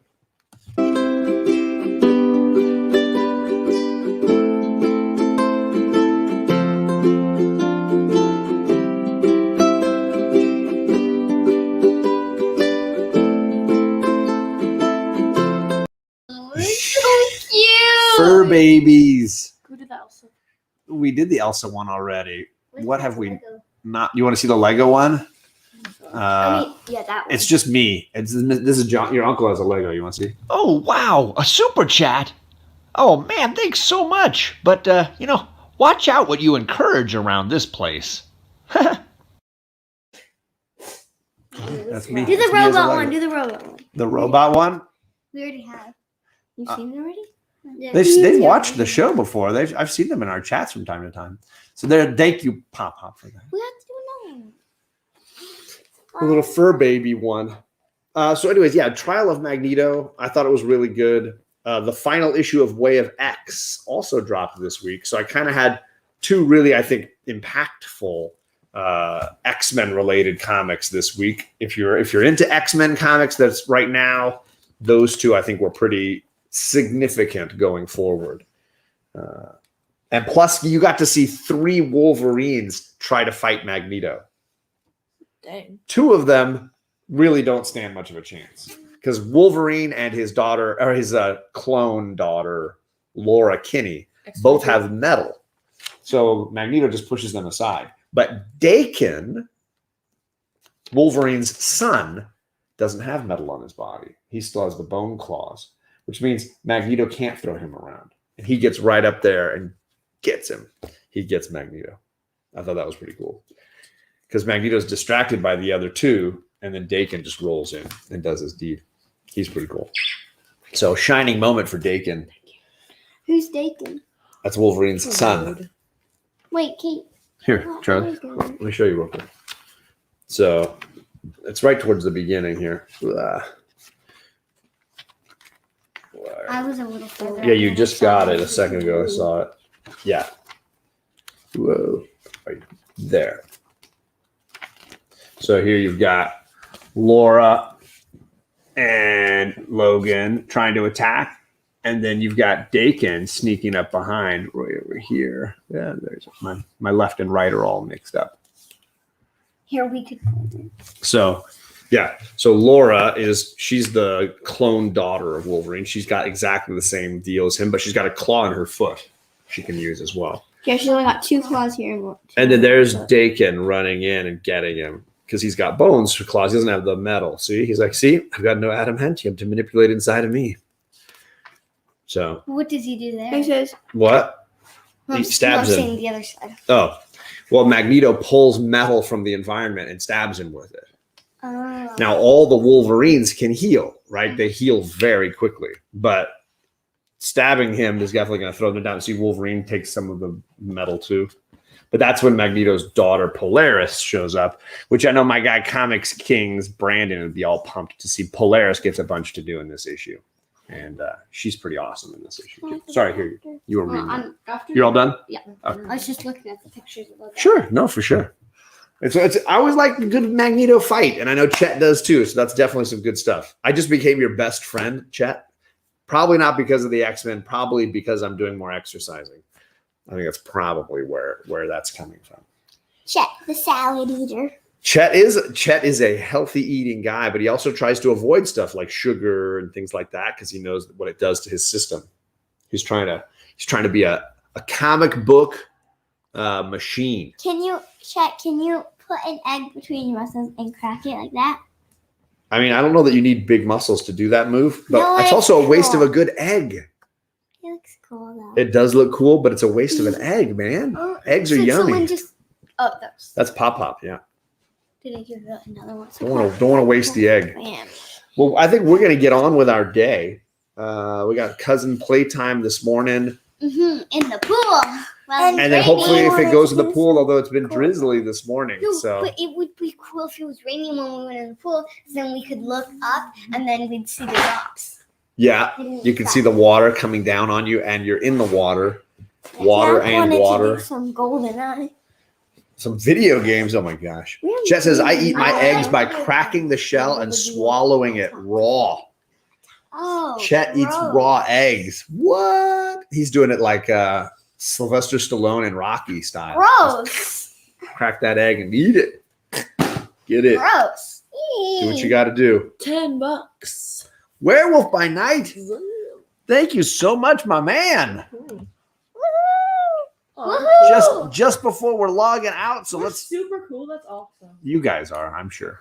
Fur babies. Who did that also? We did the Elsa one already. What have we not? You want to see the Lego one? Yeah, that one. It's just me. This is John. Your uncle has a Lego. You want to see? Oh, wow, a super chat. Oh, man, thanks so much. But, watch out what you encourage around this place. That's me. Do the It's me as a robot Lego. one. Do the robot one. The robot one. We already have. You've seen it already? They've watched the show before. I've seen them in our chats from time to time. So thank you, Pop Pop, for that. We have to do another one. The little fur baby one. So, anyways, yeah, Trial of Magneto. I thought it was really good. The final issue of Way of X also dropped this week. So I kind of had two really, I think, impactful X-Men related comics this week. If you're into X-Men comics, that's right now, those two I think were pretty significant going forward. And plus, you got to see 3 Wolverines try to fight Magneto. Dang. 2 of them really don't stand much of a chance because Wolverine and his daughter, or his clone daughter, Laura Kinney, both have metal. So Magneto just pushes them aside. But Dakin, Wolverine's son, doesn't have metal on his body. He still has the bone claws, which means Magneto can't throw him around. And he gets right up there and gets him. He gets Magneto. I thought that was pretty cool. Because Magneto's distracted by the other 2, and then Dakin just rolls in and does his deed. He's pretty cool. So, shining moment for Dakin. Who's Dakin? That's Wolverine's son. Wait, Kate. Here, Charlie. Let me show you real quick. So, it's right towards the beginning here. I was a little further. Yeah, you just got it a second ago. I saw it. Yeah. Whoa. Right there. So here you've got Laura and Logan trying to attack. And then you've got Dakin sneaking up behind right over here. Yeah, there's my left and right are all mixed up. Here we could. So, yeah. So Laura she's the clone daughter of Wolverine. She's got exactly the same deal as him, but she's got a claw in her foot she can use as well. Yeah, she's only got 2 claws here. And then there's Dakin running in and getting him because he's got bones for claws. He doesn't have the metal. See, he's like, see, I've got no adamantium to manipulate inside of me. So What does he do there? He says, what? He stabs him. Saying the other side. Oh, well, Magneto pulls metal from the environment and stabs him with it. Oh. Now, all the Wolverines can heal, right? They heal very quickly, but stabbing him is definitely going to throw them down. See, Wolverine takes some of the metal too. But that's when Magneto's daughter, Polaris, shows up, which I know my guy, Comics Kings, Brandon, would be all pumped to see. Polaris gets a bunch to do in this issue. And she's pretty awesome in this issue, too. Sorry, here you were reading. You're all done? Yeah. Okay. I was just looking at the pictures of that. Sure. No, for sure. I always like a good Magneto fight, and I know Chet does too, so that's definitely some good stuff. I just became your best friend, Chet. Probably not because of the X-Men, probably because I'm doing more exercising. I think that's probably where that's coming from. Chet, the salad eater. Chet is a healthy eating guy, but he also tries to avoid stuff like sugar and things like that because he knows what it does to his system. He's trying to be a comic book machine. Chet, can you put an egg between your muscles and crack it like that? I mean, I don't know that you need big muscles to do that move, but No, it's it's also a waste cool. of a good egg. It looks cool though. It does look cool, but it's a waste of an egg, man. Eggs are yummy. That's Pop, yeah. Did I give you another one? Don't want to waste the egg. Man. Well, I think we're going to get on with our day. We got cousin playtime this morning. In the pool. Well, And then hopefully if it goes to the pool, although it's been drizzly this morning. No, So but it would be cool if it was raining when we went in the pool. Then we could look up and then we'd see the drops. yeah, you can see the water coming down on you and you're in the water. Water and water. Some golden eye. Some video games. Oh my gosh. Chet says, I eat my eggs by cracking the shell and swallowing it raw. Oh. Chet eats raw eggs. What? He's doing it like Sylvester Stallone and Rocky style. Gross. Crack that egg and eat it. Get it. Gross. Do what you got to do. $10. Werewolf by Night. Thank you so much, my man. Oh, Just before we're logging out, so let's. super cool. That's awesome. You guys are, I'm sure.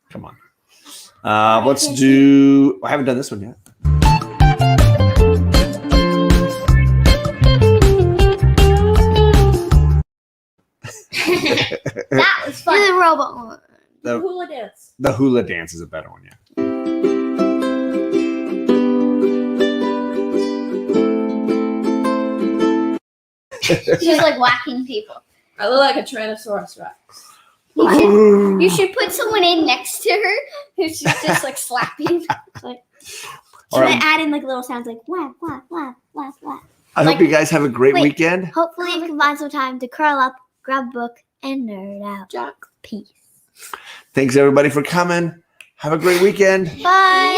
Come on. Let's do. I haven't done this one yet. That was fun. Do the robot one. The hula dance. The hula dance is a better one, yeah. She's like whacking people. I look like a Tyrannosaurus Rex. You should put someone in next to her who's just like slapping. Like, All should I right. add in like little sounds like wah wah wah wah wah? I hope Like- you guys have a great wait. weekend. Hopefully you can find some time to curl up, grab a book, and nerd out. Jack. Peace. Thanks everybody for coming. Have a great weekend. Bye.